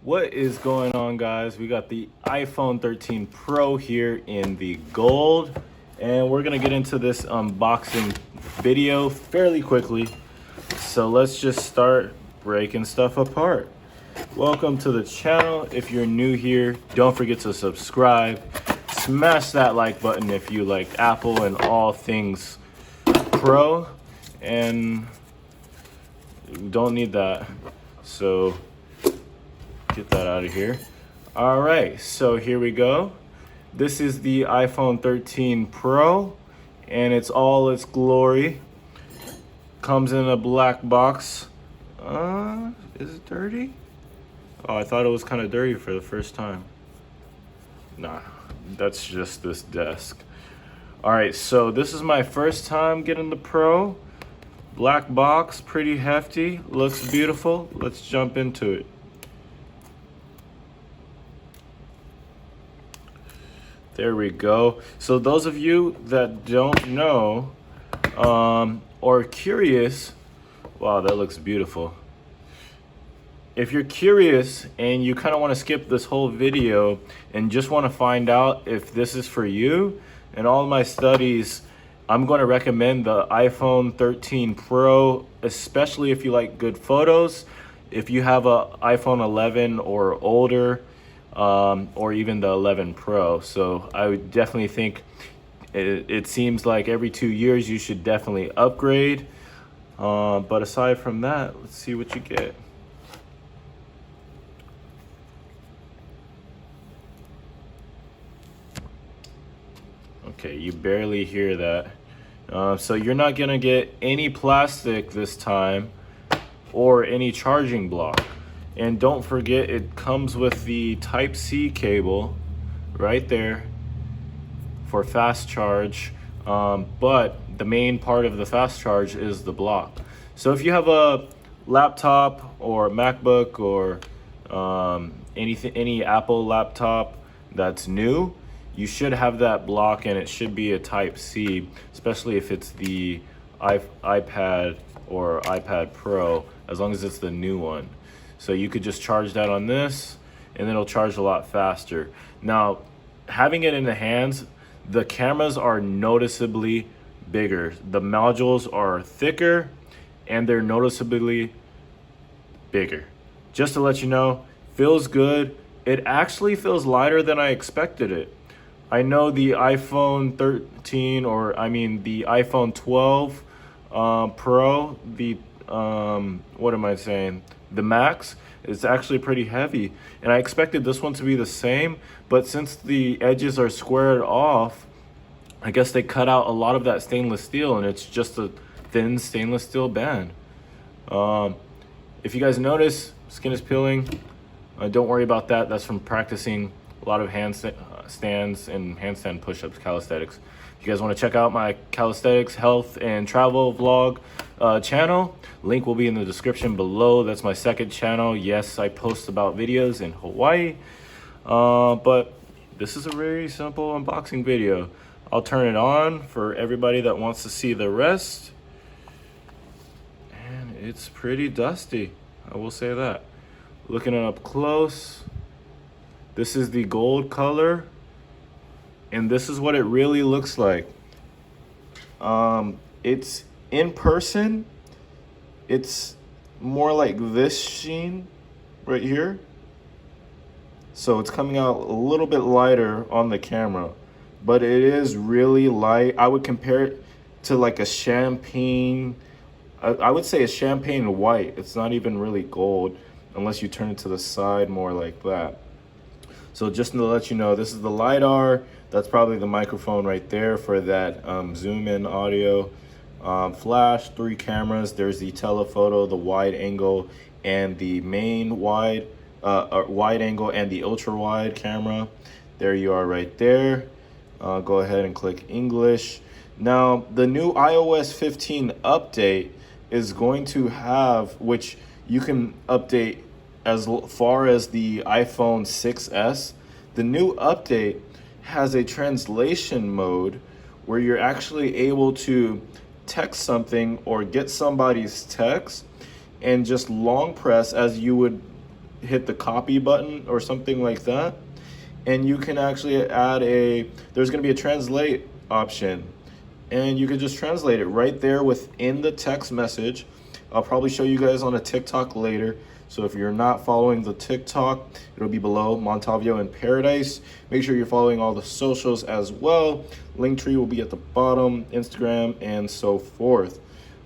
What is going on, guys? We got the iPhone 13 Pro here in the gold, and we're gonna get into this unboxing video fairly quickly. So let's just start breaking stuff apart. Welcome to the channel. If you're new here, don't forget to subscribe. Smash that like button if you like Apple and all things Pro, and don't need that. So get that out of here. All right, so here we go. This is the iPhone 13 Pro, and it's all its glory. Comes in a black box. Is it dirty? Oh, I thought it was kind of dirty for the first time. Nah, that's just this desk. All right, so this is my first time getting the Pro. Black box, pretty hefty, looks beautiful. Let's jump into it. There we go. So those of you that don't know or curious, wow, that looks beautiful. If you're curious and you kind of want to skip this whole video and just want to find out if this is for you, in all my studies, I'm going to recommend the iPhone 13 Pro, especially if you like good photos. If you have a iPhone 11 or older, or even the 11 Pro. So I would definitely think it seems like every 2 years you should definitely upgrade. But aside from that, let's see what you get. Okay, you barely hear that. So you're not gonna get any plastic this time or any charging block. And don't forget, it comes with the Type-C cable right there for fast charge. But the main part of the fast charge is the block. So if you have a laptop or a MacBook or any Apple laptop that's new, you should have that block, and it should be a Type-C, especially if it's the iPad or iPad Pro, as long as it's the new one. So you could just charge that on this, and then it'll charge a lot faster. Now, having it in the hands, the cameras are noticeably bigger. The modules are thicker, and they're noticeably bigger. Just to let you know, feels good. It actually feels lighter than I expected it. I know the iPhone 13, or I mean the iPhone 12 Pro, the what am I saying? The Max is actually pretty heavy, and I expected this one to be the same, but since the edges are squared off, I guess they cut out a lot of that stainless steel, and it's just a thin stainless steel band. If you guys notice, skin is peeling. Don't worry about that. That's from practicing a lot of handstands and handstand push-ups, calisthenics. If you guys want to check out my calisthenics, health, and travel vlog channel, link will be in the description below. That's my second channel. Yes, I post about videos in Hawaii, but this is a very simple unboxing video. I'll turn it on for everybody that wants to see the rest, and it's pretty dusty, I will say that. Looking up close, this is the gold color, and this is what it really looks like. It's in person, it's more like this sheen right here. So it's coming out a little bit lighter on the camera, but it is really light. I would compare it to like a champagne, I would say a champagne white. It's not even really gold unless you turn it to the side more like that. So just to let you know, this is the LiDAR. That's probably the microphone right there for that zoom in audio. Flash, 3 cameras. There's the telephoto, the wide angle, and the main wide angle, and the ultra wide camera. There you are right there. Go ahead and click English. Now, the new iOS 15 update is going to have, which you can update as far as the iPhone 6S. The new update has a translation mode where you're actually able to text something or get somebody's text and just long press as you would hit the copy button or something like that, and you can actually add there's going to be a translate option, and you can just translate it right there within the text message. I'll probably show you guys on a TikTok later. So if you're not following the TikTok, it'll be below, Montavio in Paradise. Make sure you're following all the socials as well. Linktree will be at the bottom, Instagram, and so forth.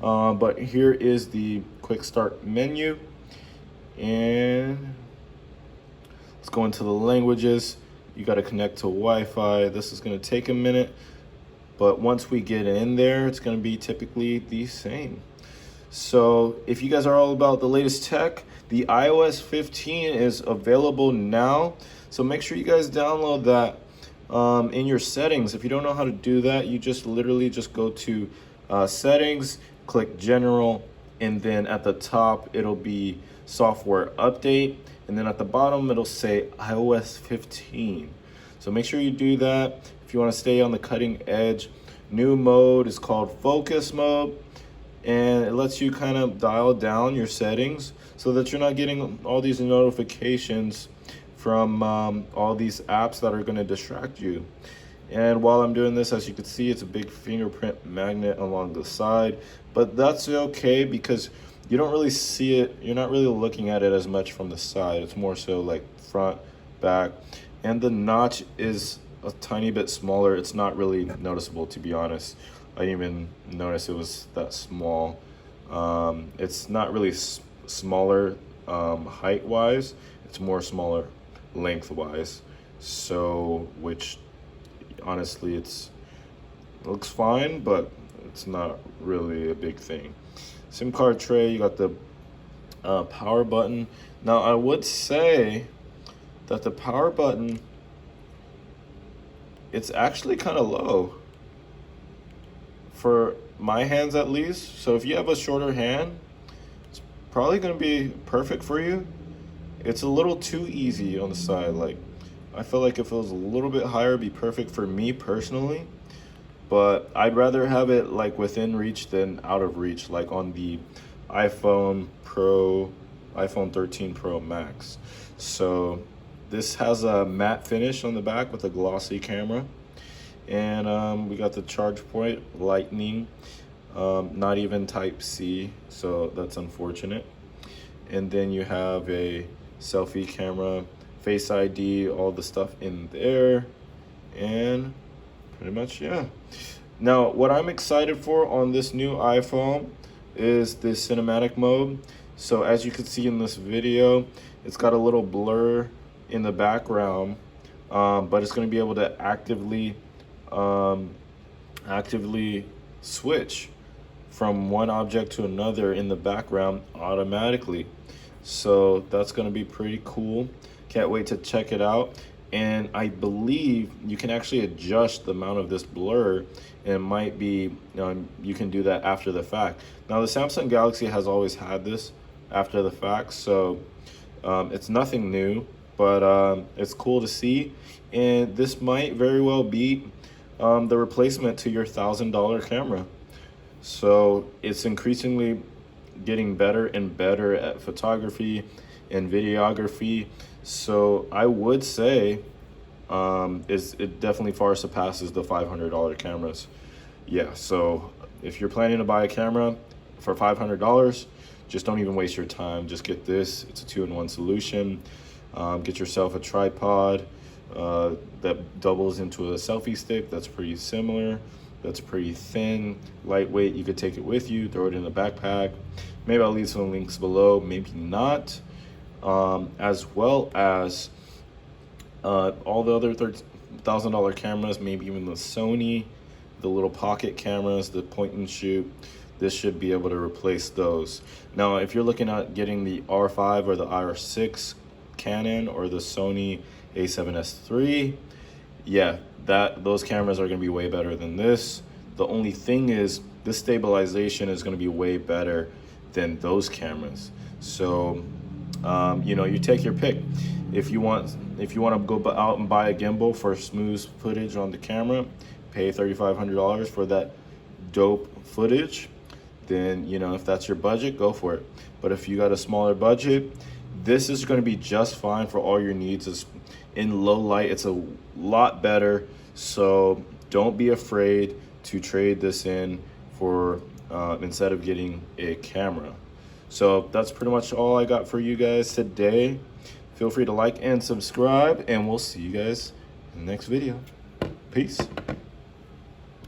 But here is the quick start menu. And let's go into the languages. You got to connect to Wi-Fi. This is going to take a minute, but once we get in there, it's going to be typically the same. So if you guys are all about the latest tech, the iOS 15 is available now. So make sure you guys download that in your settings. If you don't know how to do that, you just literally just go to settings, click general, and then at the top it'll be software update, and then at the bottom it'll say iOS 15. So make sure you do that if you want to stay on the cutting edge. New mode is called focus mode, and it lets you kind of dial down your settings so that you're not getting all these notifications from all these apps that are going to distract you. And while I'm doing this, as you can see, it's a big fingerprint magnet along the side, but that's okay because you don't really see it. You're not really looking at it as much from the side. It's more so like front, back, and the notch is a tiny bit smaller. It's not really noticeable, to be honest. I didn't even notice it was that small. It's not really smaller height-wise. It's more smaller length-wise. So, which honestly, it looks fine, but it's not really a big thing. SIM card tray, you got the power button. Now, I would say that the power button, it's actually kind of low for my hands at least. So if you have a shorter hand, it's probably going to be perfect for you. It's a little too easy on the side. Like, I feel like if it was a little bit higher, it'd be perfect for me personally. But I'd rather have it like within reach than out of reach, like on the iPhone 13 Pro Max. So this has a matte finish on the back with a glossy camera. And we got the charge point, lightning, not even type C, so that's unfortunate. And then you have a selfie camera, face ID, all the stuff in there, and pretty much, yeah. Now, what I'm excited for on this new iPhone is the cinematic mode. So as you can see in this video, it's got a little blur in the background, but it's going to be able to actively switch from one object to another in the background automatically. So that's going to be pretty cool. Can't wait to check it out. And I believe you can actually adjust the amount of this blur, and it might be you can do that after the fact. Now the Samsung Galaxy has always had this after the fact, so it's nothing new, but it's cool to see. And this might very well be the replacement to your $1,000 camera. So it's increasingly getting better and better at photography and videography. So I would say it definitely far surpasses the $500 cameras. Yeah, so if you're planning to buy a camera for $500, just don't even waste your time. Just get this. It's a 2-in-1 solution. Get yourself a tripod that doubles into a selfie stick. That's pretty similar. That's pretty thin, lightweight. You could take it with you, throw it in a backpack. Maybe I'll leave some links below, maybe not. As well as all the other $1,000 cameras, maybe even the Sony, the little pocket cameras, the point and shoot. This should be able to replace those. Now, if you're looking at getting the R5 or the R6 Canon or the Sony a7S III, yeah, those cameras are going to be way better than this. The only thing is, this stabilization is going to be way better than those cameras. So you take your pick. If you want to go out and buy a gimbal for smooth footage on the camera, pay $3,500 for that dope footage, then if that's your budget, go for it. But if you got a smaller budget, this is going to be just fine for all your needs. It's in low light, it's a lot better. So don't be afraid to trade this in for instead of getting a camera. So that's pretty much all I got for you guys today. Feel free to like and subscribe, and we'll see you guys in the next video. Peace.